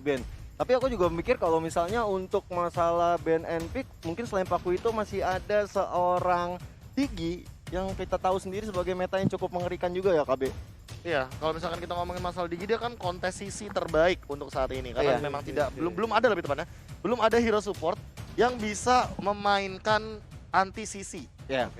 ban. Tapi aku juga mikir kalau misalnya untuk masalah ban and pick, mungkin selain Paku itu masih ada seorang Tiggy yang kita tahu sendiri sebagai meta yang cukup mengerikan juga ya KB. Iya, kalau misalkan kita ngomongin masalah Digi, dia kan kontes sisi terbaik untuk saat ini karena memang belum ada lebih tepatnya, belum ada hero support yang bisa memainkan anti sisi.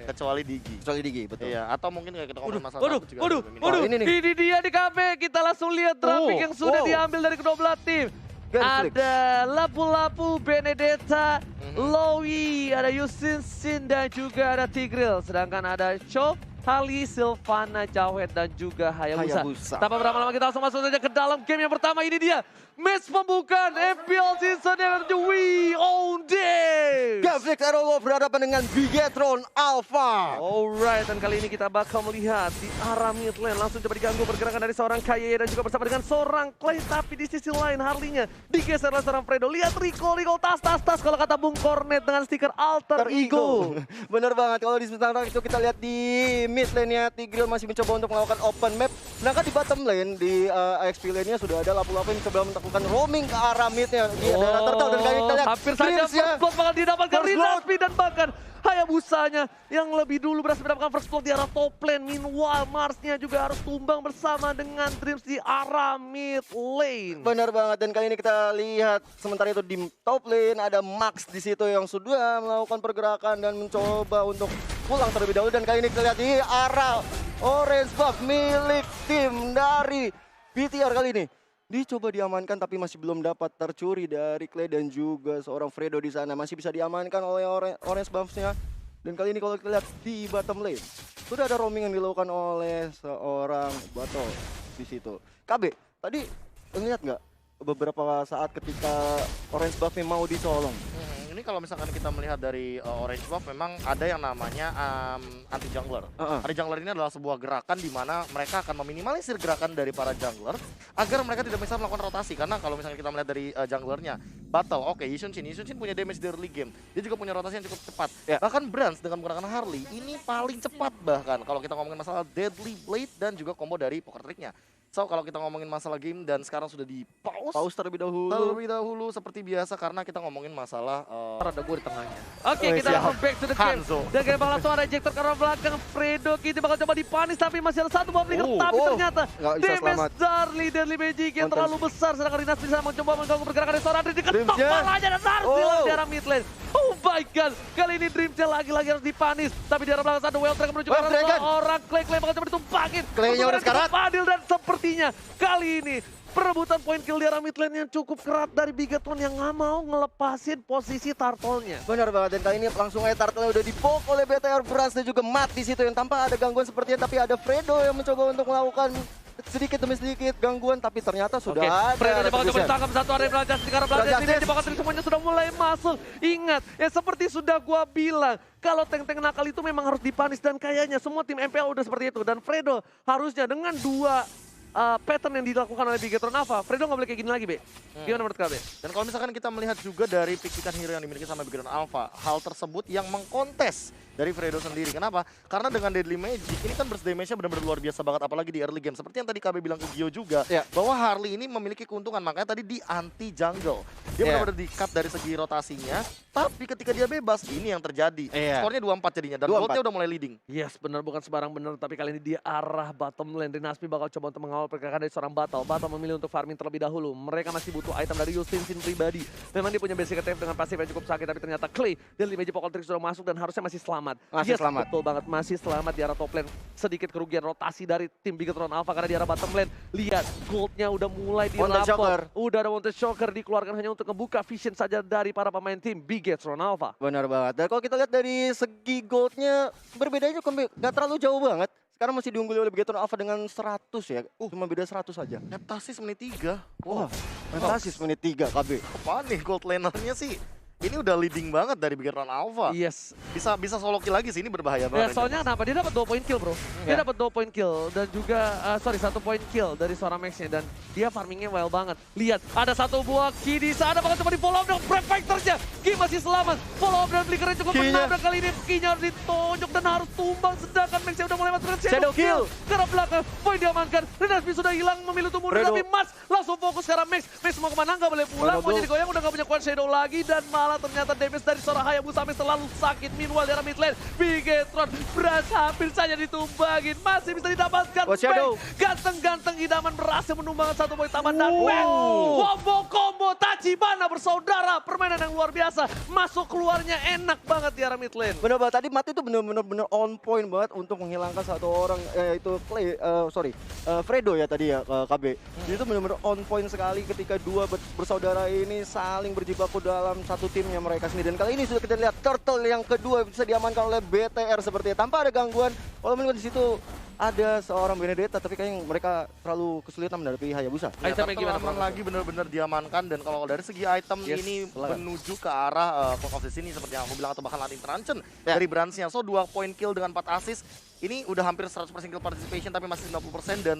Kecuali Digi. Betul. Iya, atau mungkin kayak kita ngomongin masalah Waduh, ini dia di KB. Kita langsung lihat traffic yang sudah diambil dari kedua belah tim. Ada Lapu-Lapu, Benedetta, Lowy, ada Yusin Sin dan juga ada Tigreal. Sedangkan ada Chop, Hali, Sylvana, Jawed dan juga Hayabusa. Tanpa berlama-lama kita langsung masuk saja ke dalam game yang pertama. Ini dia match pembukaan FPL Season yang menuju We Own Day. Gavrik Arrow berhadapan dengan Bigetron Alpha. Alright, dan kali ini kita bakal melihat di arah mid lane langsung coba diganggu pergerakan dari seorang Kaye dan juga bersama dengan seorang Clay. Tapi di sisi lain Harley-nya digeser oleh seorang Fredo. Lihat recall tas kalau kata Bung Cornet dengan stiker alter ego. Bener banget, kalau di sementara itu kita lihat di mid lane-nya Tigreal masih mencoba untuk melakukan open map. Sedangkan di bottom lane di XP lane-nya sudah ada Lapu-Lapu yang coba melakukan roaming ke arah mid-nya. Di daerah turtle dan kayak kita lihat hampir saja first blood bakal didapatkan Rinaspi dan bahkan Hayabusanya yang lebih dulu berhasil mendapatkan first blood di arah top lane. Meanwhile Mars-nya juga harus tumbang bersama dengan Dreams di arah mid lane. Benar banget, dan kali ini kita lihat sementara itu di top lane ada Max di situ yang sudah melakukan pergerakan dan mencoba untuk pulang terlebih dahulu. Dan kali ini kita lihat di arah orange buff milik tim dari BTR kali ini. Dicoba diamankan tapi masih belum dapat tercuri dari Clay dan juga seorang Fredo di sana. Masih bisa diamankan oleh orange buffs-nya. Dan kali ini kalau kita lihat di bottom lane sudah ada roaming yang dilakukan oleh seorang Bato di situ. KB, tadi lihat nggak beberapa saat ketika orange buff-nya mau dicolong? Ini kalau misalkan kita melihat dari Orange Buff memang ada yang namanya anti jungler. Anti jungler ini adalah sebuah gerakan di mana mereka akan meminimalisir gerakan dari para jungler agar mereka tidak bisa melakukan rotasi. Karena kalau misalnya kita melihat dari junglernya, Battle, Yishun Shin punya damage di early game. Dia juga punya rotasi yang cukup cepat. Bahkan Brands dengan menggunakan Harley ini paling cepat bahkan kalau kita ngomongin masalah Deadly Blade dan juga combo dari poker trick-nya. So kalau kita ngomongin masalah game dan sekarang sudah di pause terlebih dahulu. Seperti biasa karena kita ngomongin masalah ada gue di tengahnya. Oke, kita langsung back to the game. Dan kita bakal langsung ada ejector karena belakang Fredo. Kita bakal coba dipanis tapi masih ada satu bom flicker. Tapi ternyata damage dari Deadly Magic yang terlalu besar. Sedangkan Rinas bisa mencoba mengganggu pergerakan dari seorang Dream. Diketok palanya dan harus hilang di arah mid lane. Oh my god, kali ini Dreamnya lagi-lagi harus dipanis. Tapi di arah belakang ada Wild Dragon menuju ke arah orang Clay bakal coba ditumpakin. Claynya udah sekarat. Adil dan sepertinya kali ini perebutan poin kill di arah mid lane yang cukup kerat dari Bigetron yang nggak mau ngelepasin posisi turtle-nya. Benar banget, dan kali ini langsung aja turtle-nya udah dipok oleh BTR Brands dan juga mati di situ yang tanpa ada gangguan sepertinya. Tapi ada Fredo yang mencoba untuk melakukan sedikit demi sedikit gangguan, tapi ternyata sudah ada. Fredo bakal coba ditangkap satu area Belajar di arah belakang ini bakal semuanya sudah mulai masuk. Ingat, ya seperti sudah gua bilang, kalau tank-tank nakal itu memang harus dipanis dan kayaknya semua tim MPL udah seperti itu. Dan Fredo harusnya dengan dua pattern yang dilakukan oleh Bigetron Alpha, Fredo nggak boleh kayak gini lagi, Be. Gimana menurut KB? Dan kalau misalkan kita melihat juga dari pick-pickan hero yang dimiliki sama Bigetron Alpha, hal tersebut yang mengkontes dari Fredo sendiri. Kenapa? Karena dengan Deadly Magic, ini kan burst damage-nya benar-benar luar biasa banget, apalagi di early game. Seperti yang tadi KB bilang ke Gio juga, bahwa Harley ini memiliki keuntungan, makanya tadi di anti-jungle. Dia benar-benar di-cut dari segi rotasinya, tapi ketika dia bebas, ini yang terjadi. Skornya 2-4 jadinya, dan goldnya udah mulai leading. Yes, benar, bukan sembarang benar, tapi kali ini di arah bottom lane. Rinaspi bakal coba untuk mengawal pergerakan dari seorang Battle. Battle memilih untuk farming terlebih dahulu. Mereka masih butuh item dari Yusin Sin pribadi. Memang dia punya basic attack dengan pasif yang cukup sakit, tapi ternyata Clay Deadly Magic Poker Trick sudah masuk dan harusnya masih selamat. Selamat. Betul banget, masih selamat di arah top lane. Sedikit kerugian rotasi dari tim Bigetron Alpha karena di arah bottom lane. Lihat, goldnya udah mulai dirapor. Udah ada Wanted Shocker dikeluarkan hanya untuk membuka vision saja dari para pemain tim Bigetron Alpha. Benar banget, dan kalau kita lihat dari segi goldnya, berbedanya nggak terlalu jauh banget. Sekarang masih diungguli oleh Bigetron Alpha dengan 100 ya. Cuma beda 100 saja. Neptasis menit 3. Wah, Neptasis menit 3 KB. Apaan nih gold laner-nya sih? Ini udah leading banget dari Bigetron Alpha. Yes. Bisa solo kill lagi sih, ini berbahaya banget. Ya, soalnya kenapa? Dia dapat 2 point kill, bro. Dia dapat 2 point kill dan juga 1 point kill dari seorang Max-nya dan dia farmingnya well banget. Lihat, ada satu buah key di sana bakal coba di follow up dengan Prefector-nya. Key masih selamat. Follow up dan flickernya cukup menabrak kali ini. Key-nya harus ditonjok dan harus tumbang sedangkan Max-nya udah mulai masuk ke Shadow kill. Ke arah belakang, poin diamankan. Renaspi sudah hilang, memilih untuk mundur. Fredo. Tapi Mars langsung fokus ke arah Max. Max mau kemana? Nggak boleh pulang. Mau jadi goyang, udah nggak punya kuat Shadow lagi. Dan malah ternyata damage dari seorang Hayabusa Max terlalu sakit. Meanwhile dari mid lane, Bigetron berhasil hampir saja ditumbangin. Masih bisa didapatkan. Shadow. Ganteng-ganteng idaman berhasil menumbangkan 1 poin tambahan. Dan Max, combo Tachibana bersaudara. Permainan yang luar biasa. Masuk keluarnya enak banget di arah mid lane. Bener banget, tadi Mati itu bener-bener on point banget untuk menghilangkan satu orang, itu Fredo ya tadi ya, KB. Itu bener-bener on point sekali ketika dua bersaudara ini saling berjibaku dalam satu timnya mereka sendiri. Dan kali ini sudah kita lihat Turtle yang kedua bisa diamankan oleh BTR sepertinya tanpa ada gangguan. Walaupun di situ ada seorang Benedetta, tapi kayaknya mereka terlalu kesulitan menghadapi Hayabusa. Itemnya gimana, Aman lagi benar-benar diamankan, dan kalau dari segi item ini menuju ke arah Clock of the Sin seperti yang aku bilang, atau bahkan Latin Truncheon dari Brands-nya. So 2 poin kill dengan 4 assist. Ini udah hampir 100% kill participation tapi masih 50%, dan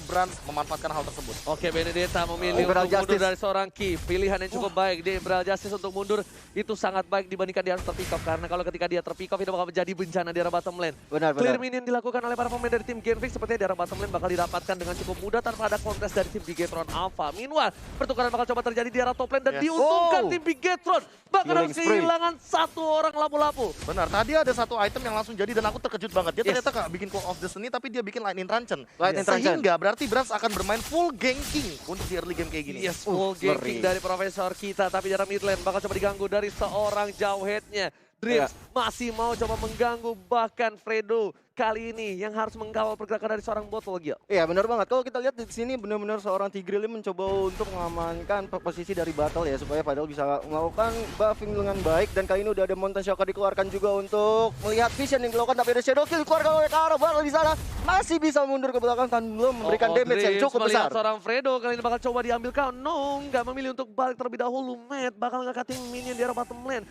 Brands memanfaatkan hal tersebut. Oke, Benedetta memilih Emerald untuk mundur Justice. dari seorang Ki. Pilihan yang cukup baik di Emerald Justice untuk mundur itu sangat baik dibandingkan dia harus terpick off. Karena kalau ketika dia terpick off itu bakal menjadi bencana di arah bottom lane. Benar. Clear minion dilakukan oleh para pemain dari tim Genfix sepertinya di arah bottom lane bakal didapatkan dengan cukup mudah tanpa ada kontes dari tim Bigetron Alpha. Meanwhile, pertukaran bakal coba terjadi di arah top lane dan diuntungkan tim Bigetron. Bahkan harus kehilangan 1 orang lapu-lapu. Benar, tadi ada 1 item yang langsung jadi dan aku terkejut banget. Dia ternyata gak bikin Call of the Sun tapi dia bikin Lightning Truncheon. Sehingga berarti Brands akan bermain full ganking untuk di early game kayak gini. Yes, full ganking dari Profesor kita, tapi di arah mid lane bakal coba diganggu dari seorang Jauheadnya. Dreams masih mau coba mengganggu, bahkan Fredo kali ini yang harus mengkawal pergerakan dari seorang botol Gil. Iya benar banget. Kalau kita lihat di sini benar-benar seorang Tigreal mencoba untuk mengamankan posisi dari battle ya, supaya padahal bisa melakukan buffing dengan baik. Dan kali ini udah ada Mountain Shocker dikeluarkan juga untuk melihat vision yang dilakukan, tapi ada Shadow Kill dikeluarkan oleh Karo. Battle di sana masih bisa mundur ke belakang tanpa belum memberikan damage yang cukup besar. Seorang Fredo kali ini bakal coba diambil kau. No, nggak memilih untuk balik terlebih dahulu. Matt bakal ngangkatin minion di arah bottom lane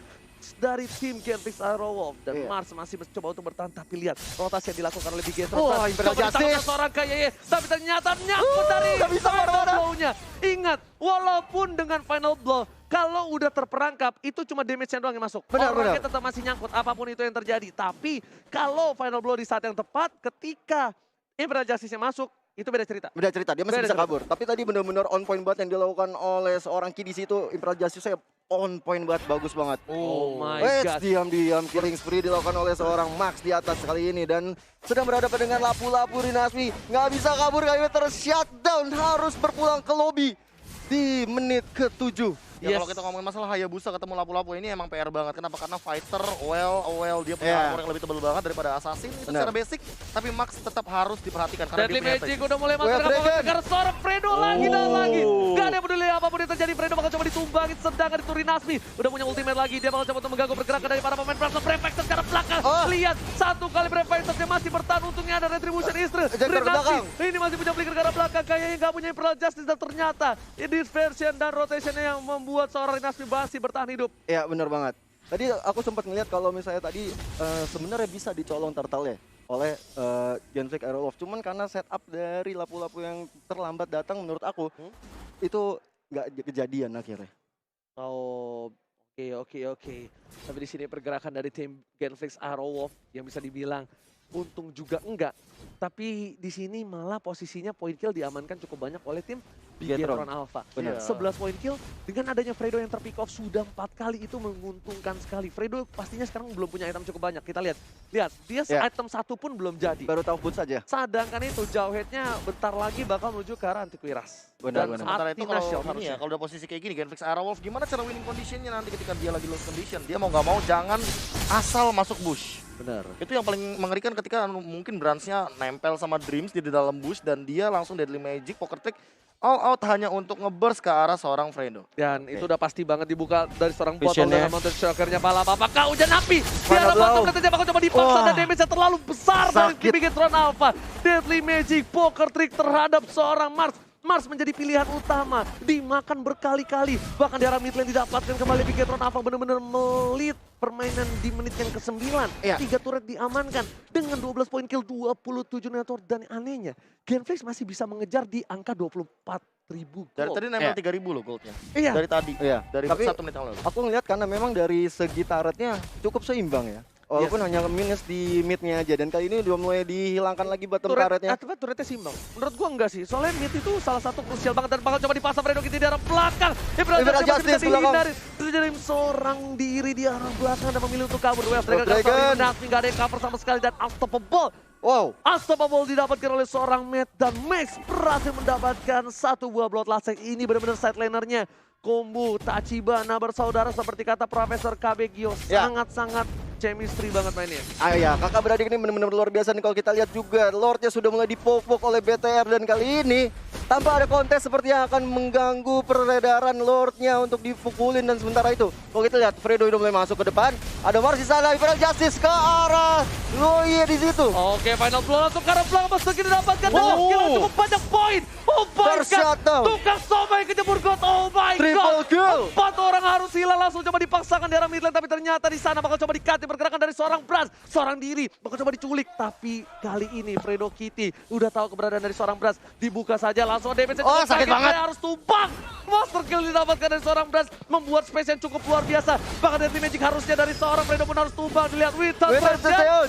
dari tim Genfix Aerowolf, dan Mars masih mencoba untuk bertahan, tapi lihat rotasi yang dilakukan oleh Bigetron. Imperial Justice Seorang kayak tapi ternyata nyangkut dari final blow-nya. Ingat, walaupun dengan final blow, kalau udah terperangkap itu cuma damage-nya doang yang masuk. Orangnya tetap masih nyangkut apapun itu yang terjadi. Tapi kalau final blow di saat yang tepat, ketika Imperial Justice-nya masuk, itu beda cerita. Beda cerita, dia masih bisa kabur. Tapi tadi benar-benar on point banget yang dilakukan oleh seorang Ki di situ. Imperial Justice saya on point banget, bagus banget. Oh my god. Diam-diam killing spree dilakukan oleh seorang Max di atas kali ini, dan sedang berhadapan dengan lapu-lapu Rinasmi. Nggak bisa kabur, kali ini tershutdown, harus berpulang ke lobby di menit ke-7. Ya kalau kita ngomongin masalah Hayabusa ketemu lapu-lapu ini emang PR banget. Kenapa? Karena fighter, dia punya armor yang lebih tebal banget daripada assassin. Itu secara basic, tapi Max tetap harus diperhatikan karena Deadly dia punya Magic udah mulai masuk ke seorang Fredo lagi dan lagi. Gak ada yang peduli apapun yang terjadi, Fredo bakal coba ditumbangin, sedangkan itu Rinasmi udah punya ultimate lagi. Dia bakal coba untuk mengganggu pergerakan dari para pemain Brave Fighters ke arah belakang. Lihat, 1 kali Brave Fighters yang masih bertahan, untungnya ada Retribution Istra. Rinasmi ini masih punya flicker ke arah belakang, kayaknya gak punya Imperial Justice, dan ternyata dispersion dan rotationnya yang membuat seorang Rinasmi masih bertahan hidup. Iya benar banget. Tadi aku sempat ngeliat kalau misalnya tadi sebenarnya bisa dicolong Turtle ya oleh Genfix Aerowolf. Cuman karena setup dari lapu-lapu yang terlambat datang menurut aku itu nggak kejadian akhirnya. Oh, oke. Tapi di sini pergerakan dari tim Genfix Aerowolf yang bisa dibilang untung juga enggak. Tapi di sini malah posisinya point kill diamankan cukup banyak oleh tim Bigetron Alpha. 11 poin kill dengan adanya Fredo yang terpick off sudah 4 kali, itu menguntungkan sekali. Fredo pastinya sekarang belum punya item cukup banyak. Kita lihat dia item 1 pun belum jadi. Baru tahu boot saja. Sedangkan itu Jauheadnya bentar lagi bakal menuju ke arah Antiquiras. Benar. Sementara itu kalau udah posisi kayak gini Genfix Aerowolf, gimana cara winning conditionnya nanti ketika dia lagi lost condition? Dia mau nggak mau jangan asal masuk bush. Benar. Itu yang paling mengerikan ketika mungkin Brands-nya nempel sama Dreams di dalam bush dan dia langsung Deadly Magic, Poker Trick, all out hanya untuk nge-burst ke arah seorang Fredo. Dan itu udah pasti banget dibuka dari seorang botol dengan Mountain Shocker-nya. Pala apakah hujan api? Di arah botol katanya bakal coba dipaksa dan damage-nya terlalu besar dari Bigetron Alpha. Deadly Magic, Poker Trick terhadap seorang Mars. Mars menjadi pilihan utama, dimakan berkali-kali. Bahkan di arah mid lane didapatkan kembali Bigetron Alpha, benar-benar melit permainan di menit yang ke-9. 3 turret diamankan dengan 12 poin kill, 27 network. Dan anehnya, Genfix masih bisa mengejar di angka 24.000 gold. Dari tadi nempel 3.000 loh goldnya. Dari tadi. Dari Tapi 1 menit yang lalu. aku ngeliat karena memang dari segi turretnya cukup seimbang ya. Walaupun hanya minus di mid-nya aja. Dan kali ini udah mulai dihilangkan lagi bottom turretnya. Turretnya simbang. Menurut gua enggak sih. Soalnya mid itu salah satu krusial banget dan bakal coba dipasang Fredo Kitty di arah belakang. Imperial Justice bisa dihindari. Terjadi seorang diri di arah belakang dan memilih untuk kabur. Wales Dragon nggak ada yang cover sama sekali dan unstoppable. Wow. Unstoppable didapatkan oleh seorang Matt dan Max berhasil mendapatkan satu buah bloodlust. Ini benar-benar side lanernya. Combo Tachibana bersaudara seperti kata Profesor Kabegio. Sangat-sangat chemistry banget mainnya. Ya, kakak beradik ini benar-benar luar biasa nih kalau kita lihat juga. Lordnya sudah mulai dipok-pok oleh BTR dan kali ini tanpa ada kontes seperti yang akan mengganggu peredaran Lordnya untuk dipukulin dan sementara itu kalau kita lihat Fredo udah mulai masuk ke depan. Ada Mars di sana, Imperial Justice ke arah Loie di situ. Oke, final blow langsung ke arah belakang Mas Tuki didapatkan dengan skill yang cukup banyak poin. Oh my god, tukang somai kejebur God, oh my god. Kill. 4 orang harus hilang langsung coba dipaksakan di arah mid lane tapi ternyata di sana bakal coba dikati pergerakan dari seorang Brans, seorang diri bakal coba diculik tapi kali ini Fredo Kitty udah tahu keberadaan dari seorang Brans, dibuka saja langsung damage cukup sakit banget. Harus tumpang. Master kill didapatkan dari seorang Brans membuat space yang cukup luar biasa. Bahkan Deadly Magic harusnya dari seorang Fredo pun harus tumbang. Dilihat Witan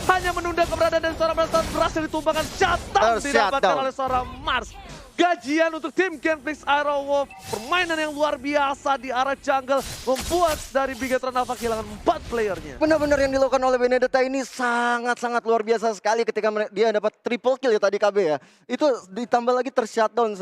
hanya menunda keberadaan dari seorang Brans dan berhasil ditumbangkan. Shutdown didapatkan oleh seorang Mars. Gajian untuk tim Genflix Aerowolf. Permainan yang luar biasa di arah jungle membuat dari Bigetron Alpha kehilangan 4 playernya. Benar-benar yang dilakukan oleh Benedetta ini sangat-sangat luar biasa sekali ketika dia dapat triple kill ya tadi KB ya. Itu ditambah lagi tershutdown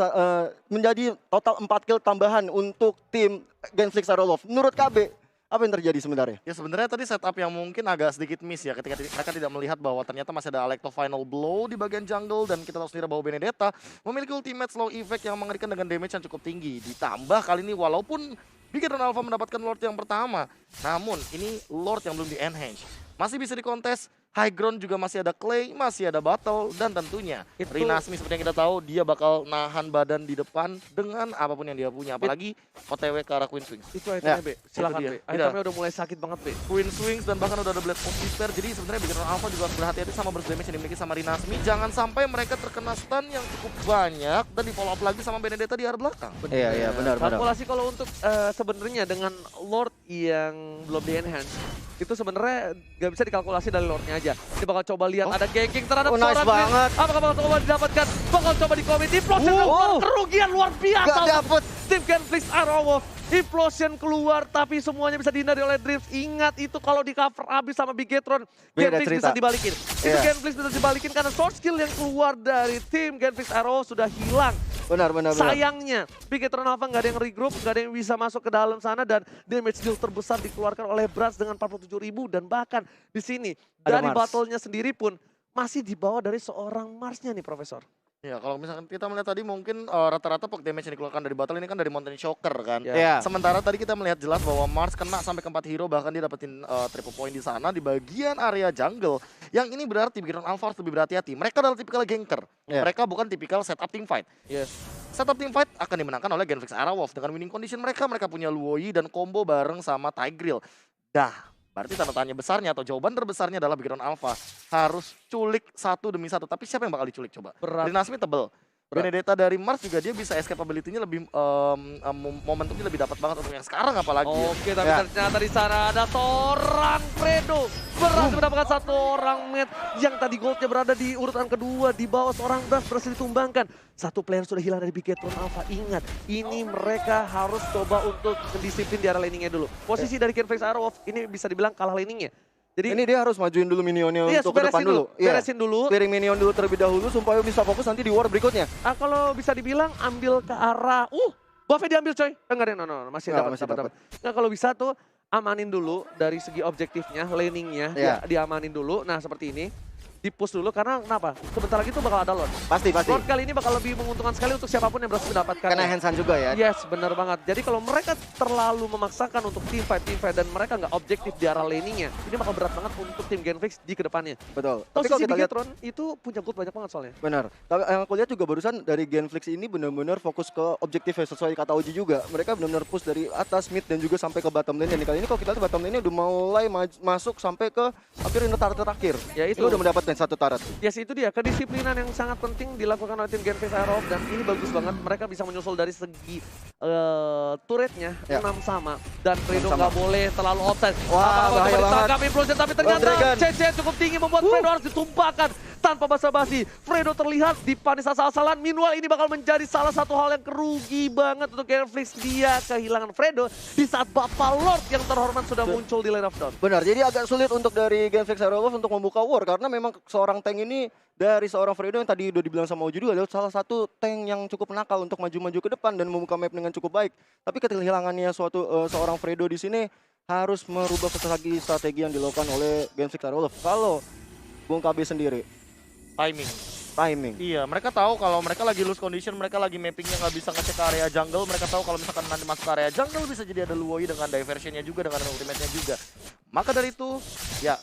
menjadi total 4 kill tambahan untuk tim Genflix Aerowolf. Menurut KB, apa yang terjadi sebenarnya? Ya sebenarnya tadi setup yang mungkin agak sedikit miss ya ketika mereka tidak melihat bahwa ternyata masih ada Alecto Final Blow di bagian jungle dan kita tahu sendiri bahwa Benedetta memiliki ultimate slow effect yang mengerikan dengan damage yang cukup tinggi. Ditambah kali ini walaupun Bigetron Alpha mendapatkan Lord yang pertama, namun ini Lord yang belum di-enhance. Masih bisa dikontes, high ground juga masih ada Clay, masih ada Battle, dan tentunya Rinasmi seperti yang kita tahu dia bakal nahan badan di depan dengan apapun yang dia punya. Apalagi OTW ke arah Queen Swings. Itu itemnya B, silakan B. Itemnya udah mulai sakit banget B. Queen Swings dan bahkan udah ada Blade of Despair. Jadi sebenarnya Bigetron Alpha juga harus berhati-hati sama burst damage yang dimiliki sama Rinasmi. Jangan sampai mereka terkena stun yang cukup banyak dan di follow up lagi sama Benedetta di arah belakang. Iya, benar. Kalkulasi kalau untuk sebenarnya dengan Lord yang belum di-enhance, itu sebenarnya gak bisa dikalkulasi dari Lordnya aja. Dia bakal coba lihat ada ganking terhadap nice banget. Apakah bakal coba didapatkan? Bakal coba di komit. Implosion kerugian luar biasa. Gak dapet. Tim Genflix Aerowolf. Implosion keluar tapi semuanya bisa dihindari oleh Drift. Ingat itu kalau di cover habis sama Bigetron, Genflix bisa dibalikin. Itu Genflix bisa dibalikin karena source skill yang keluar dari tim Genflix Aerowolf sudah hilang. Benar. Sayangnya Bigetron Alpha nggak ada yang regroup, nggak ada yang bisa masuk ke dalam sana dan damage deal terbesar dikeluarkan oleh Brans dengan 47.000 dan bahkan di sini dari battle-nya sendiri pun masih di bawah dari seorang Marsnya nih Profesor. Ya kalau misalkan kita melihat tadi mungkin rata-rata poke damage yang dikeluarkan dari battle ini kan dari Mountain Shocker kan. Sementara tadi kita melihat jelas bahwa Mars kena sampai ke 4 hero bahkan dia dapetin triple point di sana di bagian area jungle. Yang ini berarti Bigetron Alpha harus lebih berhati-hati. Mereka adalah tipikal ganker. Mereka bukan tipikal setup team fight. Setup team fight akan dimenangkan oleh Genflix Aerowolf dengan winning condition mereka punya Luoyi dan combo bareng sama Tigreal. Berarti tanda tanya besarnya atau jawaban terbesarnya adalah Bigetron Alpha harus culik satu demi satu. Tapi siapa yang bakal diculik coba? Rinasmi tebel. Benedetta dari Mars juga dia bisa escape ability-nya lebih momentumnya lebih dapat banget untuk yang sekarang apalagi. Oke, tapi ternyata di sana ada seorang Fredo berhasil mendapatkan satu orang Matt yang tadi goldnya berada di urutan kedua di bawah seorang Brans berhasil ditumbangkan. Satu player sudah hilang dari Bigetron Alpha. Ingat, ini mereka harus coba untuk mendisiplin di arah laningnya dulu. Posisi dari Genflix Aerowolf ini bisa dibilang kalah laningnya. Jadi ini dia harus majuin dulu minionnya untuk ke depan dulu. Beresin dulu. Clearing minion dulu terlebih dahulu supaya bisa fokus nanti di war berikutnya. Kalau bisa dibilang ambil ke arah buffnya diambil coy. Enggak deh, masih dapat. Nah, kalau bisa tuh amanin dulu dari segi objektifnya, laningnya diamanin dulu. Nah, seperti ini. Di-push dulu karena kenapa? Sebentar lagi tuh bakal ada Lord. Pasti. Lord kali ini bakal lebih menguntungkan sekali untuk siapapun yang berhasil mendapatkan. Karena hands-on juga ya. Yes, benar banget. Jadi kalau mereka terlalu memaksakan untuk team fight dan mereka nggak objektif di arah laningnya, ini bakal berat banget untuk tim Genflix di kedepannya. Betul. Tapi kalau kita lihat itu punya gold banyak banget soalnya. Benar. Tapi yang aku lihat juga barusan dari Genflix ini benar-benar fokus ke objektifnya sesuai kata Oji juga. Mereka benar-benar push dari atas mid dan juga sampai ke bottom lane. Dan kali ini kalau kita lihat bottom lane udah mulai masuk sampai ke hampir terakhir. Ya itu udah mendapatkan offense satu turret. Yes, itu dia kedisiplinan yang sangat penting dilakukan oleh tim Genfix Aerof dan ini bagus banget. Mereka bisa menyusul dari segi turretnya 6 sama dan Fredo nggak boleh terlalu offside. Wah, bahaya banget. Implosion, tapi ternyata Dragon. CC cukup tinggi membuat Fredo harus ditumpahkan tanpa basa-basi. Fredo terlihat dipanis asal-asalan. Meanwhile ini bakal menjadi salah satu hal yang kerugi banget untuk Genfix. Dia kehilangan Fredo di saat Bapak Lord yang terhormat sudah muncul di lane of dawn. Benar, jadi agak sulit untuk dari Genfix Aerolov untuk membuka war karena memang seorang tank ini dari seorang Fredo yang tadi udah dibilang sama Uji juga adalah salah satu tank yang cukup nakal untuk maju-maju ke depan dan membuka map dengan cukup baik. Tapi kehilangannya seorang Fredo di sini harus merubah strategi yang dilakukan oleh Genfix Aerolov. Kalau Bung KB sendiri, timing. Iya, mereka tahu kalau mereka lagi lose condition, mereka lagi mappingnya nggak bisa ngecek ke area jungle. Mereka tahu kalau misalkan nanti masuk ke area jungle bisa jadi ada Luoi dengan diversionnya juga, dengan ultimate-nya juga. Maka dari itu, ya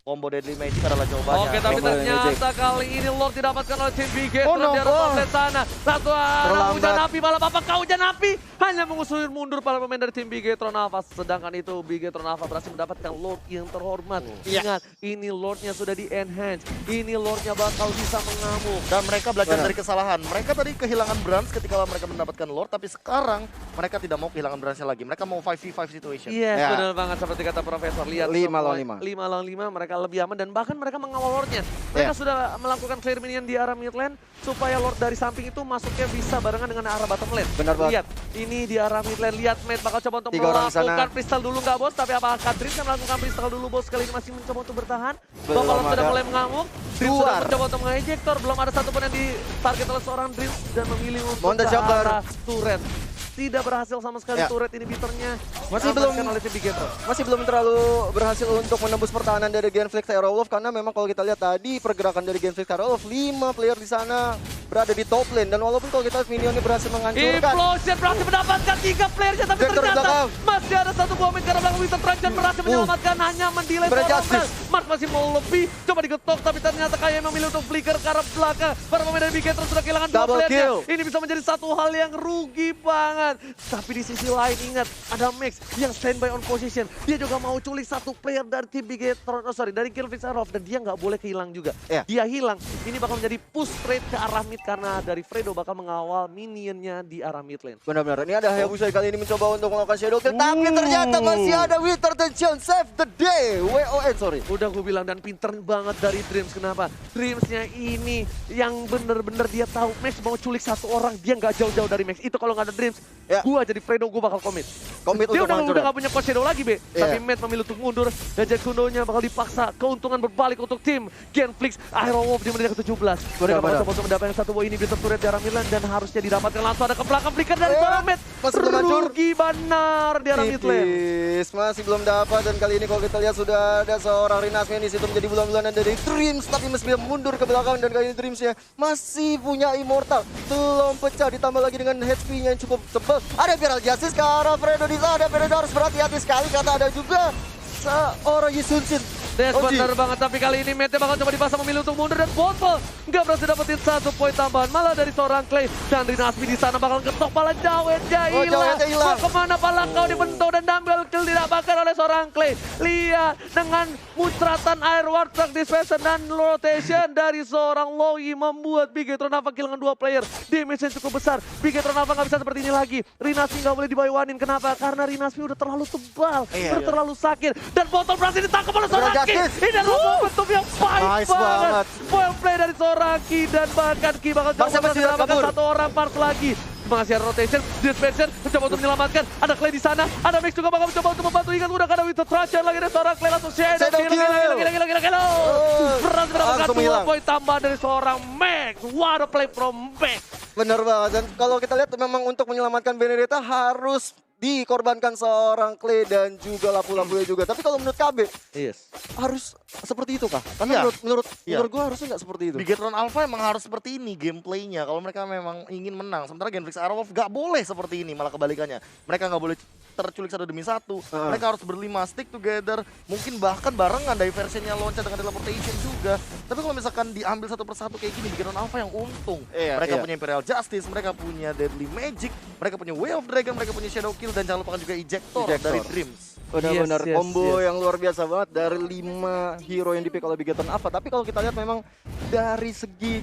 combo Deadly Magic adalah jawabannya. Oke, tapi ternyata kali ini Lord didapatkan oleh tim Bigetron di arah outlet sana. Satu arah hujan api, malah apakah hujan api hanya mengusir mundur para pemain dari tim Bigetron Alpha. Sedangkan itu Bigetron Alpha berhasil mendapatkan Lord yang terhormat. Ingat, ini Lordnya sudah di-enhance. Ini Lordnya bakal bisa mengamuk. Dan mereka belajar dari kesalahan. Mereka tadi kehilangan Brans ketika mereka mendapatkan Lord, tapi sekarang mereka tidak mau kehilangan Bransnya lagi. Mereka mau 5v5 situation. Yes, benar banget seperti kata Profesor. Lihat 5 lawan 5. 5 lawan 5 mereka lebih aman dan bahkan mereka mengawal Lordnya. Mereka sudah melakukan clear minion di arah mid lane supaya Lord dari samping itu masuknya bisa barengan dengan arah bottom lane. Benar banget. Lihat, ini di arah mid lane. Lihat Matt bakal coba untuk 3 orang melakukan pistol dulu nggak bos, tapi apakah Dreams yang melakukan pistol dulu bos kali ini masih mencoba untuk bertahan? Belum Bapak ada. sudah mulai mengamuk. Dreams sudah mencoba untuk mengejektor, belum ada satupun yang ditarget oleh seorang Dreams dan memilih untuk Monte ke Joker. arah turret. Tidak berhasil sama sekali turret inhibitornya. Masih belum oleh tim Bigetron. Masih belum terlalu berhasil untuk menembus pertahanan dari Genfix Aerolov karena memang kalau kita lihat tadi pergerakan dari Genfix Aerolov 5 player di sana berada di top lane dan walaupun kalau kita minionnya berhasil menghancurkan Implosion berhasil mendapatkan 3 playernya tapi Vector ternyata belakang. masih ada satu buah mid karena belakang Winter Trajan berhasil menyelamatkan hanya mendelay Berat seorang justice. Mark masih mau lebih coba digetok tapi ternyata kayak memilih untuk flicker ke arah belakang. Para pemain dari Bigetron sudah kehilangan 2 Double playernya. kill. Ini bisa menjadi satu hal yang rugi banget. Tapi di sisi lain ingat ada Max yang standby on position. Dia juga mau culik satu player dari tim Bigetron, dari Killfix Aerof dan dia nggak boleh kehilang juga. Dia hilang. Ini bakal menjadi push straight ke arah mid karena dari Fredo bakal mengawal minionnya di arah mid lane. benar-benar. Ini ada Hayabusa kali ini mencoba untuk melakukan shadow kill tapi ternyata masih ada Winter Tension save the day. WON sorry. Udah gue bilang dan pinter banget dari Dreams. Kenapa? Dreamsnya ini yang bener-bener dia tahu Max mau culik satu orang dia nggak jauh-jauh dari Max. Itu kalau nggak ada Dreams, gua jadi Fredo gue bakal komit. Dia udah nggak punya cost shadow lagi be. Tapi Matt memilih untuk mundur dan Jack Kundonya bakal dipaksa. Keuntungan berbalik untuk tim Genflix Aerowolf di menit ke-17. Mereka bakal coba untuk mendapatkan satu buah ini bisa turret di arah midlane dan harusnya didapatkan langsung ada ke belakang flicker dari seorang Matt. Rugi benar di arah midlane. Masih belum dapat dan kali ini kalau kita lihat sudah ada seorang Rinasme di situ menjadi bulan-bulanan dari Dreams tapi masih bisa mundur ke belakang dan kali ini Dreamsnya masih punya Immortal belum pecah ditambah lagi dengan HP-nya yang cukup tebal. Ada Viral Justice ke arah Fredo di sana. Fredo harus berhati-hati sekali karena ada juga seorang Yisunsin. Des benar banget tapi kali ini Mete bakal coba dipaksa memilih untuk mundur dan Botol nggak berhasil dapetin 1 poin tambahan malah dari seorang Clay dan Rinasmi di sana bakal ketok pala Jawetnya hilang. Mau kemana pala kau dibentuk dan dumbbell kill didapatkan oleh seorang Clay. Lihat dengan muncratan air Wartruck dispersion dan rotation dari seorang Loi membuat Bigetron Alpha kehilangan 2 player. Damage yang cukup besar. Bigetron Alpha nggak bisa seperti ini lagi. Rinasmi nggak boleh dibayuanin. Kenapa? Karena Rinasmi udah terlalu tebal, terlalu sakit dan Botol berhasil ditangkap oleh seorang Ki. Ini adalah momentum yang baik banget. Point play dari seorang Ki dan bahkan Ki bakal coba menyelamatkan satu orang part lagi. Masih ada rotation, dispersion mencoba untuk menyelamatkan. Ada Clay di sana, ada Max juga bakal mencoba untuk membantu. Ingat udah ada Winter Trajan lagi ada seorang Clay langsung shadow kill. Berhasil mendapatkan 2 poin tambahan dari seorang Max. What a play from Max. Benar banget dan kalau kita lihat memang untuk menyelamatkan Benedetta harus dikorbankan seorang Clay dan juga Lapu-Lapunya juga. Tapi kalau menurut KB, harus seperti itu kah? Karena menurut gue harusnya nggak seperti itu. Bigetron Alpha emang harus seperti ini gameplaynya kalau mereka memang ingin menang. Sementara Genfix Aerowolf nggak boleh seperti ini, malah kebalikannya. Mereka nggak boleh terculik 1 demi 1. Mereka harus berlima, stick together. Mungkin bahkan barengan diversionnya loncat dengan teleportation juga. Tapi kalau misalkan diambil satu persatu kayak gini, Bigetron Alpha yang untung. Mereka punya Imperial Justice, mereka punya Deadly Magic, mereka punya Way of Dragon, mereka punya Shadow Kill dan jangan lupakan juga Ejector dari Dreams. Benar-benar Yes, yes, combo yes. yang luar biasa banget dari 5 hero yang dipick oleh Bigetron Alpha. Tapi kalau kita lihat memang dari segi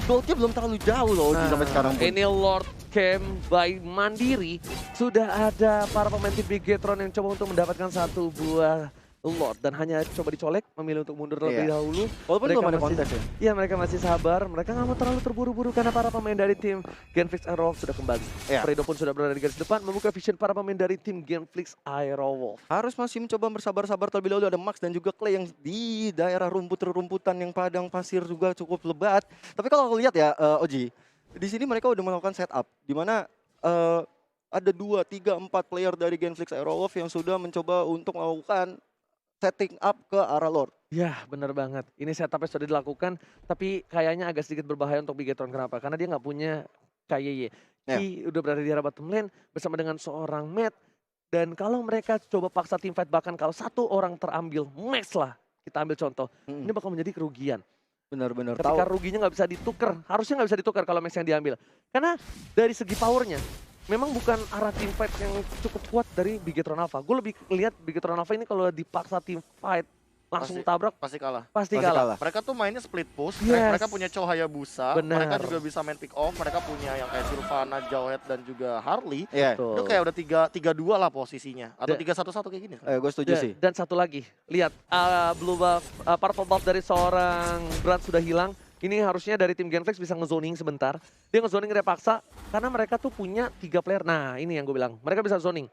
goldnya belum terlalu jauh loh Oji sampai sekarang pun. Ini Lord Camp by Mandiri. Sudah ada para pemain tim Bigetron yang coba untuk mendapatkan satu buah Lord. Dan hanya coba dicolek, memilih untuk mundur terlebih dahulu. Walaupun Mereka belum ada masih- kontes ya. Iya, mereka masih sabar. Mereka nggak mau terlalu terburu-buru karena para pemain dari tim Genflix Aerowolf sudah kembali. Iya. Fredo pun sudah berada di garis depan, membuka vision para pemain dari tim Genflix Aerowolf. Harus masih mencoba bersabar-sabar terlebih dahulu. Ada Max dan juga Clay yang di daerah rumput-rumputan yang padang pasir juga cukup lebat. Tapi kalau aku lihat ya Oji, di sini mereka udah melakukan setup. Di mana ada 2, 3, 4 player dari Genflix Aerowolf yang sudah mencoba untuk melakukan setting up ke arah Lord. Ya, benar banget. Ini setupnya sudah dilakukan, tapi kayaknya agak sedikit berbahaya untuk Bigetron. Kenapa? Karena dia nggak punya KYY. Ki udah berada di arah bottom lane bersama dengan seorang Matt. Dan kalau mereka coba paksa team fight, bahkan kalau satu orang terambil, Max lah. Kita ambil contoh. Ini bakal menjadi kerugian. Benar-benar Ketika tahu. ruginya nggak bisa ditukar. Harusnya nggak bisa ditukar kalau Max yang diambil. Karena dari segi powernya, memang bukan arah team fight yang cukup kuat dari Bigetron Alpha. Gue lebih lihat Bigetron Alpha ini kalau dipaksa team fight langsung tabrak Pasti kalah. pasti kalah. Mereka tuh mainnya split push, Yes. mereka punya Chow Hayabusa, Benar. mereka juga bisa main pick off, mereka punya yang kayak Sylvana, Jawhead dan juga Harley. Iya. Itu kayak udah 3-2 lah posisinya, atau Dan- 3-1-1 kayak gini. Gue setuju sih. Dan satu lagi, lihat blue buff, purple buff dari seorang Brand sudah hilang. Ini harusnya dari tim Genflix bisa ngezoning sebentar. Dia ngezoning repaksa karena mereka tuh punya 3 player. Nah, ini yang gue bilang. Mereka bisa zoning.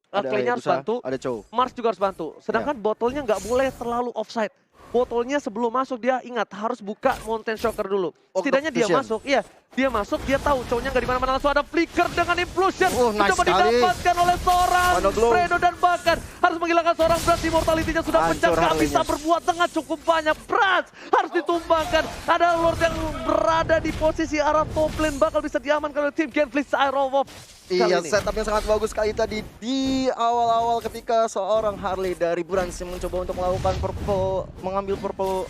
Ada Clay-nya harus Hayabusa, bantu, ada Chow. Mars juga harus bantu. Sedangkan botolnya nggak boleh terlalu offside. Botolnya sebelum masuk dia ingat harus buka Mountain Shocker dulu. Setidaknya dia Vision. masuk, iya. Dia masuk, dia tahu cowoknya nggak di mana-mana, langsung ada flicker dengan implosion. Nice Coba sekali. didapatkan oleh seorang Mana Glow. Fredo dan bahkan harus menghilangkan seorang Brats. Immortality-nya sudah Hancur pencet, nggak bisa Harley-nya. berbuat dengan cukup banyak. Brats harus ditumbangkan. Ada Lord yang berada di posisi arah top lane, bakal bisa diamankan oleh tim Genflix Aerowolf. Iya, ini. setupnya sangat bagus sekali tadi di awal-awal ketika seorang Harley dari Brans yang mencoba untuk melakukan mengambil purple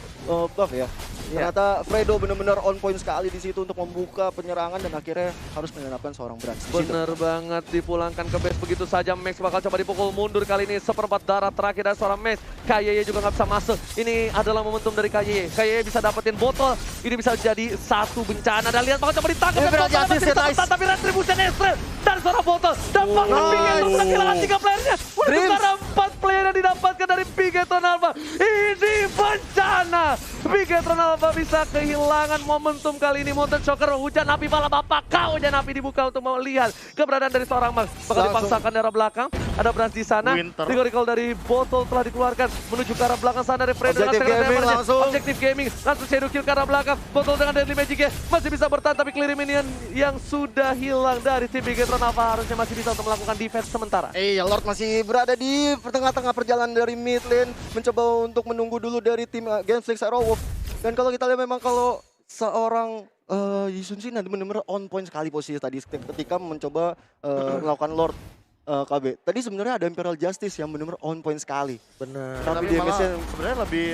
buff ya. Iya. Ternyata Fredo benar-benar on point sekali di situ untuk membuka penyerangan dan akhirnya harus menyelamatkan seorang Brans. Di situ. Bener banget, dipulangkan ke base begitu saja. Max bakal coba dipukul mundur kali ini. Seperempat darah terakhir dari seorang Max. KYY juga nggak bisa masuk. Ini adalah momentum dari KYY. KYY bisa dapetin botol. Ini bisa jadi satu bencana. Dan lihat bakal coba ditangkap. Ini Dan botolnya Justice, masih bisa nice. bertahan, tapi Retribution Ezreal dari seorang botol. Dan bahkan Nice. Bigetron sudah kehilangan 3 playernya. Udah Dreams. juga ada 4 player yang didapatkan dari Bigetron Alpha. Ini bencana. Bigetron Alpha bisa kehilangan momentum kali ini. Mountain Shocker, hujan api malam. Apakah hujan api dibuka untuk melihat keberadaan dari seorang Max? Bakal Langsung. dipaksakan dari arah belakang. Ada Brans di sana. Winter. Tiga recall dari botol telah dikeluarkan menuju ke arah belakang sana dari Fredo dengan Objective second Gaming damage-nya. langsung. Objective Gaming langsung shadow kill ke arah belakang. Botol dengan deadly magic-nya masih bisa bertahan, tapi clear minion yang sudah hilang dari tim Bigetron Alpha harusnya masih bisa untuk melakukan defense sementara. Iya, Lord masih berada di tengah-tengah perjalanan dari mid lane, mencoba untuk menunggu dulu dari tim Genflix Aerowolf. Dan kalau kita lihat memang kalau seorang Yisun Shin benar-benar on point sekali posisi tadi ketika mencoba melakukan Lord KB. Tadi sebenarnya ada Imperial Justice yang benar-benar on point sekali. Benar. Tapi Tapi malah damage-nya sebenarnya lebih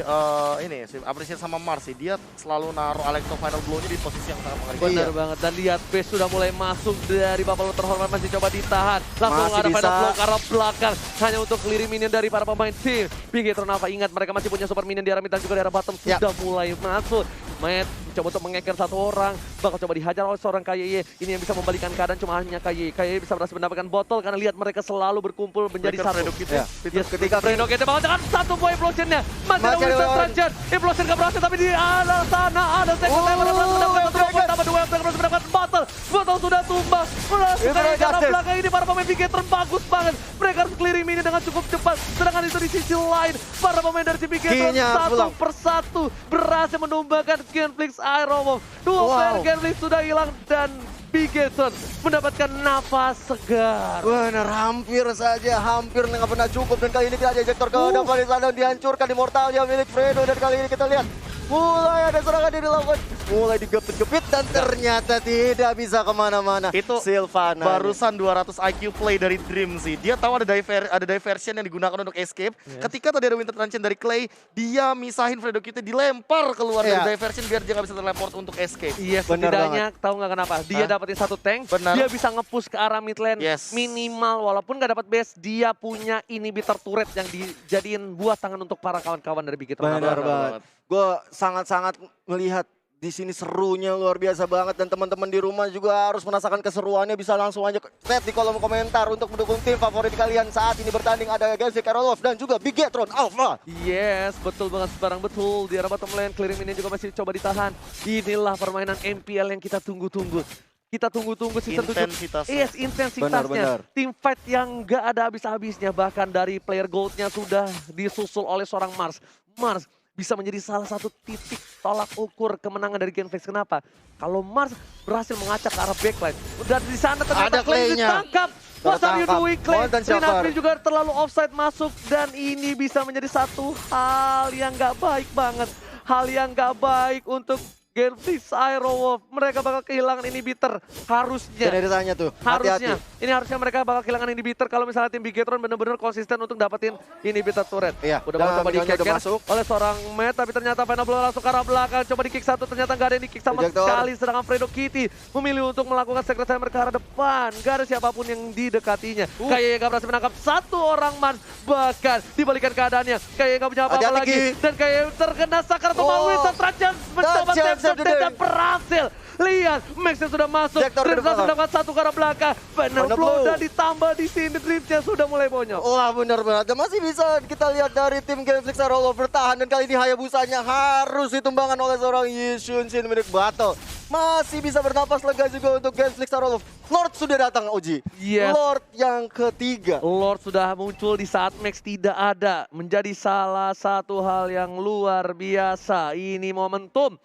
ini sih appreciate sama Mars sih. Dia selalu naruh Alecto Final Blow-nya di posisi yang sangat mengerikan. Benar banget. Dan lihat base sudah mulai masuk dari Buffalo terhormat, masih coba ditahan. Langsung Masih ada bisa. final blow ke arah belakang. Hanya untuk clear minion dari para pemain tim Bigetron Alpha. Ingat mereka masih punya super minion di arah mid dan juga di arah bottom. Ya. Sudah mulai masuk. Matt coba untuk mengeker satu orang. Bakal coba dihajar oleh seorang KYY. Ini yang bisa membalikan keadaan cuma hanya KYY. KYY bisa berhasil mendapatkan botol karena lihat mereka selalu berkumpul menjadi Breaker satu. Fredo Kid Ya. Yes, Ketika Fredo kita bakal jangan satu buah implosionnya. Masih ada Masih ada Winston lawan. Tranchen. Implosion gak berhasil tapi di arah sana ada second Oh, time. Berhasil mendapatkan Dragon. poin tambah 2 yang berhasil mendapatkan botol. Botol sudah tumbang. Berhasil Imperial dari arah Justice. belakang ini para pemain Bigetron bagus banget. Mereka harus clearing mini dengan cukup cepat. Sedangkan itu di sisi lain para pemain dari tim Bigetron Key-nya satu pulang. persatu berhasil menumbangkan Genflix Aerowolf. Dua Wow. player Genflix sudah hilang dan Bigetron mendapatkan nafas segar. benar, hampir saja, hampir nggak pernah cukup. Dan kali ini kita ada ejector ke depan di sana, dihancurkan Immortalnya milik Fredo. Dan kali ini kita lihat mulai ada serangan yang dilakukan mulai digepit-gepit dan ternyata tidak bisa kemana-mana. Itu Sylvana barusan 200 IQ play dari Dream sih. Dia tahu ada diversion yang digunakan untuk escape. Ketika tadi ada Winter Truncheon dari Clay, dia misahin Fredo kita dilempar keluar dari diversion biar dia nggak bisa teleport untuk escape. Iya, setidaknya tahu nggak kenapa? Dia dapetin satu tank, dia bisa nge-push ke arah mid lane minimal walaupun nggak dapat base, dia punya inhibitor turret yang dijadiin buah tangan untuk para kawan-kawan dari Big Hit. Benar banget. Gue sangat-sangat melihat di sini serunya luar biasa banget dan teman-teman di rumah juga harus merasakan keseruannya. Bisa langsung aja chat di kolom komentar untuk mendukung tim favorit kalian saat ini bertanding. Ada Genshin Karolov dan juga Bigetron Alpha. Yes, betul banget, sebarang betul. Di arah bottom lane, clearing ini juga masih coba ditahan. Inilah permainan MPL yang kita tunggu-tunggu. Kita tunggu-tunggu season 7. Yes, intensitasnya. Benar. Tim fight yang gak ada habis-habisnya. Bahkan dari player goldnya sudah disusul oleh seorang Mars. Mars bisa menjadi salah satu titik tolak ukur kemenangan dari Genflex. Kenapa? Kalau Mars berhasil mengacak ke arah backline. Dan di sana ternyata Clay ditangkap. What are you doing, Clay? Rinasmi juga terlalu offside masuk. Dan ini bisa menjadi satu hal yang gak baik banget. Hal yang gak baik untuk Genflex Aerowolf. Mereka bakal kehilangan inhibitor. Harusnya. Jadi ditanya tuh, Harusnya. hati-hati. Ini harusnya mereka bakal kehilangan inhibitor kalau misalnya tim Bigetron benar-benar konsisten untuk dapetin inhibitor turret. Iya. Udah mau coba di-kick masuk oleh seorang Matt, tapi ternyata Final Blow langsung ke arah belakang. Coba di-kick satu, ternyata nggak ada yang di-kick sama Ejector. sekali. Sedangkan Fredo Kitty memilih untuk melakukan Secret Hammer ke arah depan. Gak ada siapapun yang didekatinya. Kayaknya nggak berhasil menangkap satu orang Mars. Bahkan dibalikan keadaannya. Kayaknya nggak punya apa-apa lagi. Dan kayaknya terkena Sakar atau Winter Truncheon mencoba tap dan berhasil. Lihat, Max-nya sudah masuk. Dream langsung mendapatkan satu ke arah belakang. Final Blow dan ditambah di sini Dream-nya sudah mulai bonyok. Wah, benar banget. Dan masih bisa kita lihat dari tim Genflex Aerowolf bertahan. Dan kali ini Hayabusanya harus ditumbangkan oleh seorang Yishun Shin milik Battle. Masih bisa bernapas lega juga untuk Genflex Aerowolf. Lord sudah datang, Oji. Yes. Lord yang ketiga. Lord sudah muncul di saat Max tidak ada. Menjadi salah satu hal yang luar biasa. Ini momentum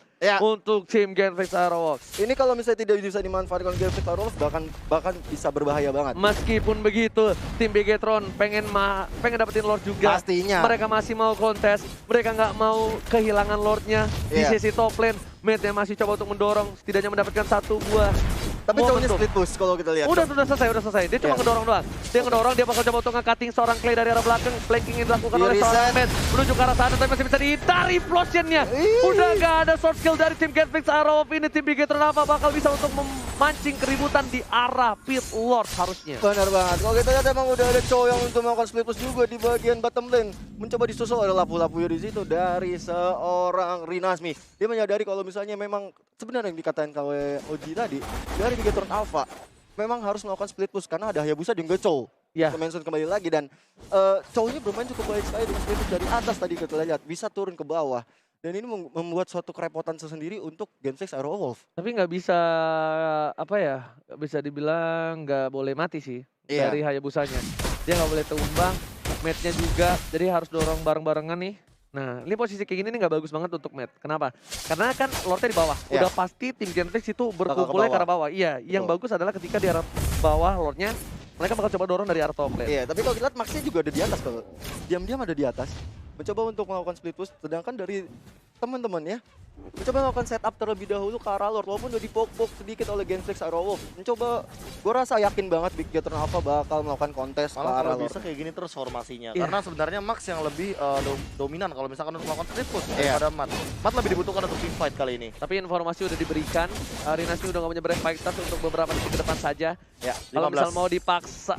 untuk tim Genflex Aerowolf. Ini kalau misalnya tidak bisa dimanfaatkan Genflex Aerowolf bahkan bisa berbahaya banget. Meskipun begitu, tim Bigetron pengen dapetin Lord juga. Pastinya. Mereka masih mau kontes, mereka nggak mau kehilangan Lordnya di sisi top lane. Mate masih coba untuk mendorong, setidaknya mendapatkan satu buah. Tapi cowoknya split push kalau kita lihat. Udah selesai. Dia cuma ngedorong doang. Dia ngedorong, dia bakal coba untuk nge-cutting seorang Clay dari arah belakang. Flanking yang dilakukan oleh seorang Matt. Menuju ke arah sana, tapi masih bisa dihindari Implosion-nya. Udah gak ada short skill dari tim Genflex Aerowolf ini. Tim Bigetron apa bakal bisa untuk memancing keributan di arah Pit Lord harusnya. Benar banget. Kalau kita lihat emang udah ada cowok yang untuk melakukan split push juga di bagian bottom lane. Mencoba disusul oleh lapu-lapu di situ dari seorang Rinasmi. Dia menyadari kalau misalnya memang sebenarnya yang dikatain oleh Oji tadi dari Bigetron Alpha memang harus melakukan split push karena ada Hayabusa dan Gecow. Kita mention kembali lagi dan cowoknya bermain cukup baik sekali dengan split push dari atas tadi kita lihat bisa turun ke bawah. Dan ini membuat suatu kerepotan tersendiri untuk Genflex Aerowolf. Tapi nggak bisa bisa dibilang nggak boleh mati sih dari Hayabusanya. Dia nggak boleh tumbang, match-nya juga, jadi harus dorong bareng-barengan nih. Nah, ini posisi kayak gini nih nggak bagus banget untuk Matt. Kenapa? Karena kan Lordnya di bawah. Udah pasti tim Genflex itu berkumpulnya ke arah bawah. Iya, yang bagus adalah ketika di arah bawah Lordnya, mereka bakal coba dorong dari arah top lane. Iya, tapi kalau kita lihat Maxnya juga ada di atas kalau diam-diam ada di atas. Mencoba untuk melakukan split push, sedangkan dari teman-teman ya mencoba melakukan setup terlebih dahulu ke arah Lord walaupun udah dipok-pok sedikit oleh Genflex Aerowolf. Mencoba, gue rasa yakin banget Bigetron Alpha bakal melakukan kontes ke arah Lord. Bisa kayak gini terus formasinya. Karena sebenarnya Max yang lebih dominan kalau misalkan untuk melakukan split push daripada Matt. Matt lebih dibutuhkan untuk team fight kali ini. Tapi informasi udah diberikan, Rinasmi udah gak punya brand fighters untuk beberapa detik ke depan saja. Kalau misal mau dipaksa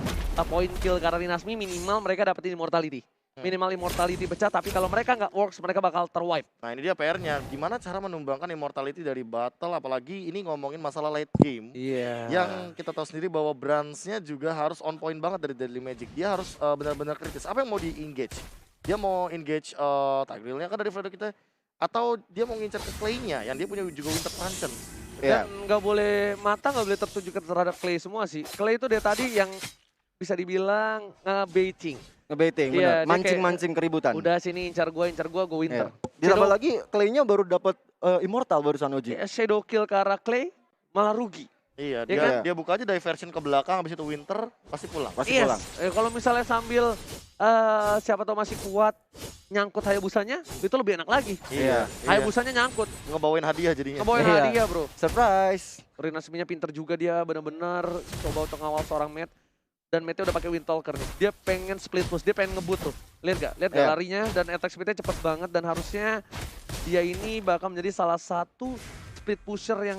point kill karena Rinasmi minimal mereka dapetin immortality. Minimal immortality pecah, tapi kalau mereka nggak works, mereka bakal terwipe. Nah ini dia PR-nya, gimana cara menumbangkan immortality dari battle, apalagi ini ngomongin masalah late game. Yang kita tahu sendiri bahwa Brands-nya juga harus on point banget dari Deadly Magic. Dia harus benar-benar kritis. Apa yang mau di-engage? Dia mau engage Tigreal-nya kan dari Fredo kita? Atau dia mau ngincar ke Clay-nya, yang dia punya juga Winter Truncheon. Dan nggak boleh mata, nggak boleh tertuju terhadap Clay semua sih. Clay itu dari tadi yang bisa dibilang baiting. Ngebaiting, benar. Mancing-mancing keributan. Udah sini incar gue Winter. Ditambah lagi Clay-nya baru dapat Immortal barusan Oji. Shadow kill ke arah Clay malah rugi. Iya, Ya kan? dia buka aja diversion ke belakang, habis itu Winter pasti pulang. Pasti Yes. pulang. Kalau misalnya sambil siapa tahu masih kuat nyangkut Hayabusanya, itu lebih enak lagi. Iya. Hayabusanya nyangkut, Ngebawain hadiah jadinya. ngebawain Iya. hadiah bro. Surprise. Rinasminya pinter juga dia, benar-benar coba untuk ngawal seorang Matt. Dan Matt udah pakai Windtalker nih. Dia pengen split push, dia pengen ngebut tuh. Lihat gak Iya. larinya dan attack speednya cepet banget. Dan harusnya dia ini bakal menjadi salah satu split pusher yang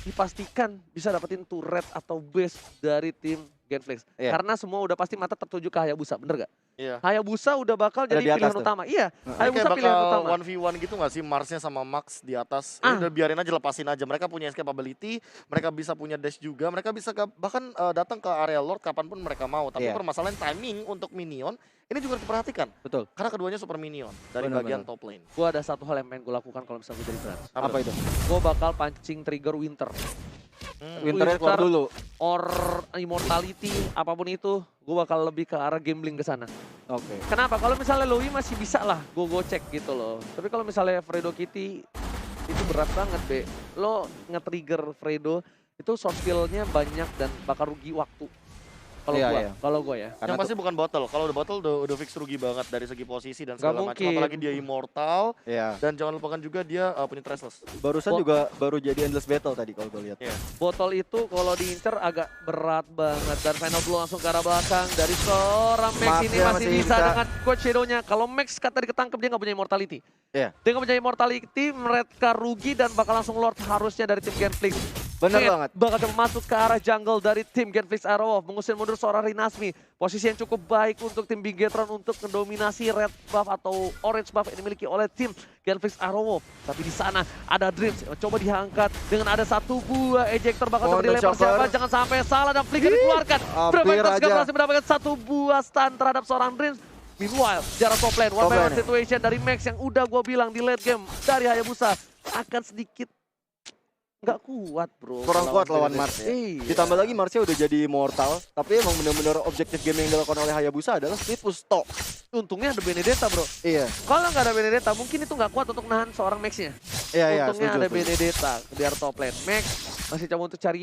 dipastikan bisa dapetin turret atau base dari tim Genflix. Iya. Karena semua udah pasti mata tertuju ke Hayabusa, bener gak? Iya. Hayabusa udah bakal Ada jadi di atas pilihan tuh. utama. Iya, Ini Hayabusa kayak pilihan bakal utama. 1v1 gitu gak sih Marsnya sama Max di atas. Ini udah biarin aja, lepasin aja. Mereka punya escape ability, mereka bisa punya dash juga, mereka bisa bahkan datang ke area Lord kapanpun mereka mau. Tapi Iya. permasalahan timing untuk minion, ini juga harus diperhatikan. Betul. Karena keduanya super minion dari Benar, bagian benar. top lane. Gue ada satu hal yang pengen gue lakukan kalau misalnya gue jadi Brand. Apa itu? Gue bakal pancing trigger Winter. Winternya keluar dulu. Or Immortality, apapun itu, gue bakal lebih ke arah gambling ke sana. Oke. Kenapa? Kalau misalnya Loui masih bisa lah, gue cek gitu loh. Tapi kalau misalnya Fredo Kitty, itu berat banget, Be. Lo nge-trigger Fredo, itu soft skill-nya banyak dan bakal rugi waktu. Kalau Iya, gua, iya. kalau gue ya. Karena Yang pasti bukan bottle. Kalau udah bottle udah fix rugi banget dari segi posisi dan Nggak segala macam. mungkin. Apalagi dia immortal Iya. dan jangan lupakan juga dia punya Traceless. Barusan juga baru jadi endless battle tadi kalau gue lihat. Iya. Botol itu kalau diincer agak berat banget. Dan final blow langsung ke arah belakang dari seorang Max Max ini ya, masih masih bisa bisa. dengan quote shadow-nya. Kalau Max kata diketangkep dia nggak punya immortality. Iya. Dia nggak punya immortality, mereka rugi dan bakal langsung Lord harusnya dari tim Genflix. Bener Matt banget. bakal coba masuk ke arah jungle dari tim Genflix Arrow, mengusir mundur seorang Rinasmi. Posisi yang cukup baik untuk tim Bigetron untuk mendominasi red buff atau orange buff yang dimiliki oleh tim Genflix Arrow. Tapi di sana ada Dreams yang coba diangkat dengan ada satu buah ejector bakal coba Golden dilempar Shocker. siapa, jangan sampai salah dan Flicker dikeluarkan. Hampir Breviters juga aja. berhasil mendapatkan satu buah stun terhadap seorang Dreams. Meanwhile, jarak top lane, one Top by lane one ya. situation dari Max yang udah gue bilang di late game dari Hayabusa akan sedikit nggak kuat bro. Kurang kuat lawan Mars ya. Iya. Ditambah lagi Marsnya udah jadi immortal, tapi emang benar-benar objektif game yang dilakukan oleh Hayabusa adalah split push top. Untungnya ada Benedetta bro. Iya. Kalau nggak ada Benedetta mungkin itu nggak kuat untuk nahan seorang Max-nya. Iya, Untungnya setuju, ada setuju. Benedetta biar top lane. Max masih coba untuk cari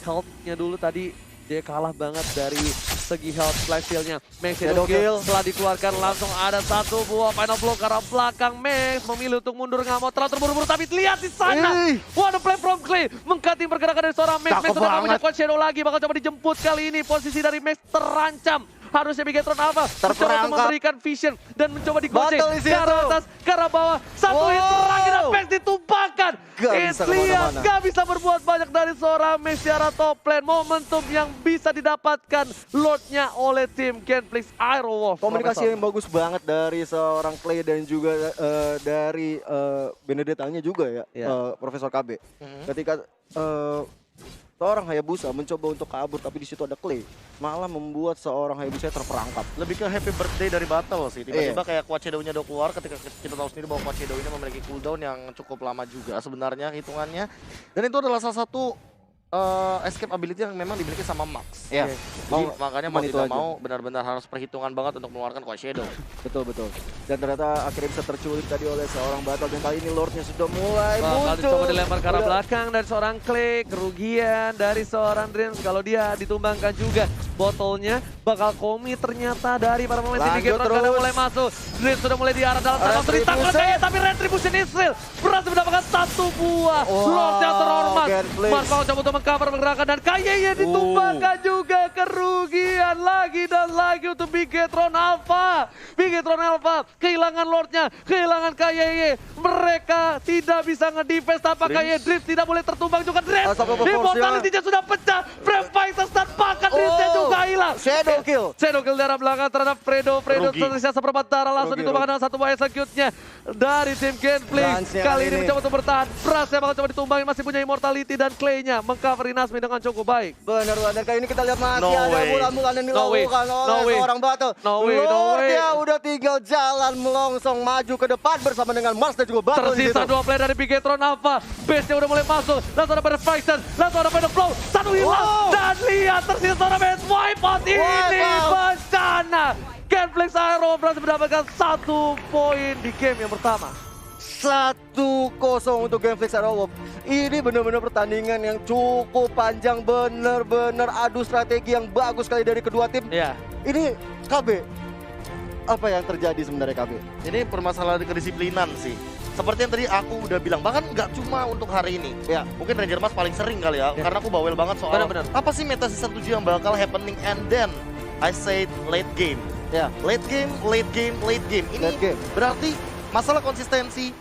health-nya dulu tadi. Dia kalah banget dari segi health flash heal-nya. Max Shadow Shadow kill. Kill setelah dikeluarkan langsung ada satu buah final blow ke arah belakang. Max memilih untuk mundur, nggak mau terlalu terburu-buru. Tapi lihat di sana. Ih. One play from Clay. Mengkating pergerakan dari seorang Max. Max Cakep sudah nggak punya banget. quad shadow lagi. Bakal coba dijemput kali ini. Posisi dari Max terancam. Harusnya Bigetron Alpha mencoba untuk Terperangkap. memberikan vision dan mencoba digoceng Battle di ke arah situ. atas, ke arah bawah. Satu hit Wow. terakhir dan Max ditumpahkan. Gak bisa Lihat, kemana-mana. gak bisa berbuat banyak dari seorang Max di arah top lane. Momentum yang bisa didapatkan Lordnya oleh tim Genflix Aerowolf. Komunikasi yang bagus banget dari seorang Clay dan juga dari Benedettanya juga ya, Iya. Profesor KB. Ketika seorang Hayabusa mencoba untuk kabur tapi di situ ada Clay, malah membuat seorang Hayabusa terperangkap. Lebih ke happy birthday dari battle sih. Tiba-tiba Iya. kayak quad shadow-nya udah keluar ketika kita tahu sendiri bahwa quad shadow ini memiliki cooldown yang cukup lama juga sebenarnya hitungannya. Dan itu adalah salah satu escape ability yang memang dimiliki sama Max. Iya. Jadi makanya mau Cuman itu tidak aja. mau benar-benar harus perhitungan banget untuk mengeluarkan quad shadow. Betul betul. Dan ternyata akhirnya bisa terculik tadi oleh seorang battle dan kali ini Lordnya sudah mulai Bakal muncul. dicoba dilempar ke arah Udah. belakang dari seorang Clay. Kerugian dari seorang Dreams. Kalau dia ditumbangkan juga botolnya. Bakal komi ternyata dari para pemain tim Lanjut Bigetron. terus. Karena mulai masuk. Dreams sudah mulai di arah dalam. Langsung ditangkap Retribution. lagi. Tapi Retribution Israel berhasil mendapatkan satu buah. Wow, Lord yang terhormat. Genflix. Mars bakal coba untuk mengcover pergerakan. Dan kayaknya ditumbangkan juga. Kerugian lagi dan lagi untuk Bigetron Alpha. Bigetron Alpha kehilangan Lordnya. Kehilangan KYY. Mereka tidak bisa ngedefense tanpa KYY. Drift tidak boleh tertumbang juga. Drift. Asal proporsinya. Immortality-nya sudah pecah. Frame Fighters dan bahkan Driftnya juga hilang. Shadow kill. Shadow kill darah belakang terhadap Fredo. Fredo Rugi. tersisa seperempat darah langsung Rugi, ditumbangkan dengan satu buah execute-nya dari tim Genflix. Lance-nya Kali kali ini ini. mencoba untuk bertahan. Brasnya bakal coba ditumbangin, masih punya immortality dan Clay-nya mengcover Rinasmi dengan cukup baik. Benar banget. Kali ini kita lihat masih No ada way. bulan-bulan yang No way. dilakukan No oleh way. seorang battle. No way, no Lordnya way. udah tinggal jalan melongsong maju ke depan bersama dengan Mars dan juga battle di Tersisa situ. dua player dari Bigetron Alpha. Base-nya udah mulai masuk. Langsung ada pada Fighter. Langsung ada pada Flow. Satu hilang. Wow. Dan lihat tersisa seorang base. Wipe out ini Wipe out. bencana. Genflix Aero berhasil mendapatkan 1 poin di game yang pertama. 1-0 untuk Gameflix Aerowolf. Ini benar-benar pertandingan yang cukup panjang, benar-benar adu strategi yang bagus sekali dari kedua tim. Iya. Ini KB, apa yang terjadi sebenarnya KB? Ini permasalahan kedisiplinan sih. Seperti yang tadi aku udah bilang, bahkan nggak cuma untuk hari ini. Ya. Mungkin Ranger Mas paling sering kali ya, karena aku bawel banget soal Benar-benar. apa sih meta season 7 yang bakal happening, and then I said late game. Ya. Late game, late game, late game. Ini Late game. berarti masalah konsistensi